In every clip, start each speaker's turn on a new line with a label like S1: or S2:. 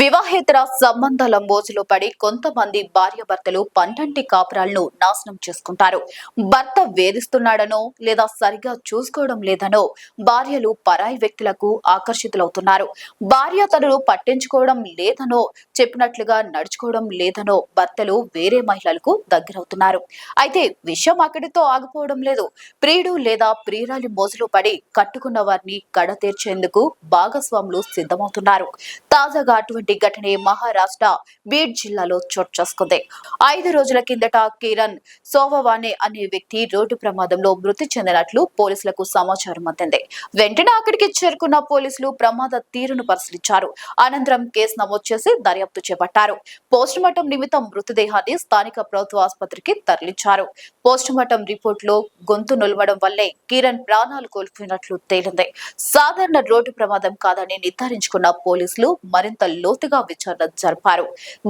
S1: వివాహేతర సంబంధాల మోజులో పడి కొంతమంది భార్యాభర్తలు పంటంటి కాపురాలను నాశనం చేసుకుంటారు. భర్త వేధిస్తున్నాడనో లేదా సరిగా చూసుకోవడం లేదనో భార్యలు పరాయి వ్యక్తులకు ఆకర్షితులవుతున్నారు. భార్య తనను పట్టించుకోవడం లేదనో చెప్పినట్లుగా నడుచుకోవడం లేదనో భర్తలు వేరే మహిళలకు దగ్గరవుతున్నారు. అయితే విషయం అక్కడితో ఆగిపోవడం లేదు. ప్రియుడు లేదా ప్రియురాలి మోజులో పడి కట్టుకున్న వారిని కడ తీర్చేందుకు భాగస్వాములు సిద్ధమవుతున్నారు. తాజాగా అటువంటి ఘటనే మహారాష్ట్ర బీడ్ జిల్లాలో చోటు చేసుకుంది. 5 రోజుల కిందట కిరణ్ సోవవానే అనే వ్యక్తి రోడ్డు ప్రమాదంలో మృతి చెందినట్లు పోలీసులకు సమాచారం అందింది. వెంటనే అక్కడికి చేరుకున్న పోలీసులు ప్రమాద తీరును పరిశీలించారు. అనంతరం కేసు నమోదు చేసి దర్యాప్తు చేపట్టారు. పోస్టుమార్టం నిమిత్తం మృతదేహాన్ని స్థానిక ప్రభుత్వ ఆసుపత్రికి తరలించారు. పోస్టుమార్టం రిపోర్టులో గొంతు నులవడం వల్లే కిరణ్ ప్రాణాలు కోల్పోయినట్లు తేలింది. సాధారణ రోడ్డు ప్రమాదం కాదని నిర్ధారించుకున్న పోలీసులు మరింత లోతుగా విచారణ జరిపారు.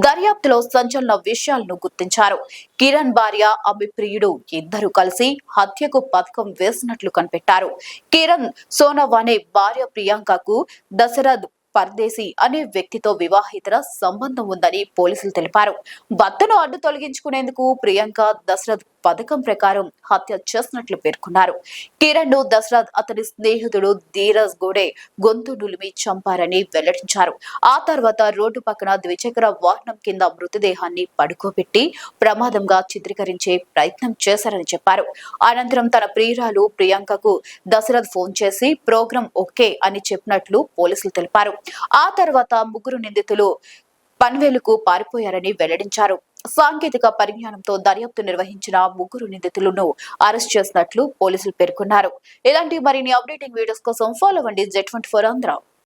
S1: దర్యాప్తులో సంచలన విషయాలను గుర్తించారు. కిరణ్ భార్య, ఆమె ప్రియుడు ఇద్దరు కలిసి హత్యకు పథకం వేసినట్లు కనిపెట్టారు. కిరణ్ సోనవానే భార్య ప్రియాంకకు దశరథ్ పర్దేశీ అనే వ్యక్తితో వివాహేతర సంబంధం ఉందని పోలీసులు తెలిపారు. భర్తను అడ్డు తొలగించుకునేందుకు ప్రియాంక దశరథ్ పథకం ప్రకారం హత్య చేసినట్లు పేర్కొన్నారు. కిరణ్ ను దశరథ్ అతని స్నేహితుడు ధీరజ్ గోడే గొంతు నులిమి చంపారని వెల్లడించారు. ఆ తర్వాత రోడ్డు పక్కన ద్విచక్ర వాహనం కింద మృతదేహాన్ని పడుకోబెట్టి ప్రమాదంగా చిత్రీకరించే ప్రయత్నం చేశారని చెప్పారు. అనంతరం తన ప్రియురాలు ప్రియాంకకు దశరథ్ ఫోన్ చేసి ప్రోగ్రాం ఓకే అని చెప్పినట్లు పోలీసులు తెలిపారు. ఆ తర్వాత ముగ్గురు నిందితులు పన్వేలుకు పారిపోయారని వెల్లడించారు. సాంకేతిక పరిజ్ఞానంతో దర్యాప్తు నిర్వహించిన ముగ్గురు నిందితులను అరెస్ట్ చేసినట్లు పోలీసులు పేర్కొన్నారు. ఇలాంటి మరిన్ని అప్డేటింగ్ వీడియోస్ కోసం ఫాలో అవ్వండి Z24 ఆంధ్ర.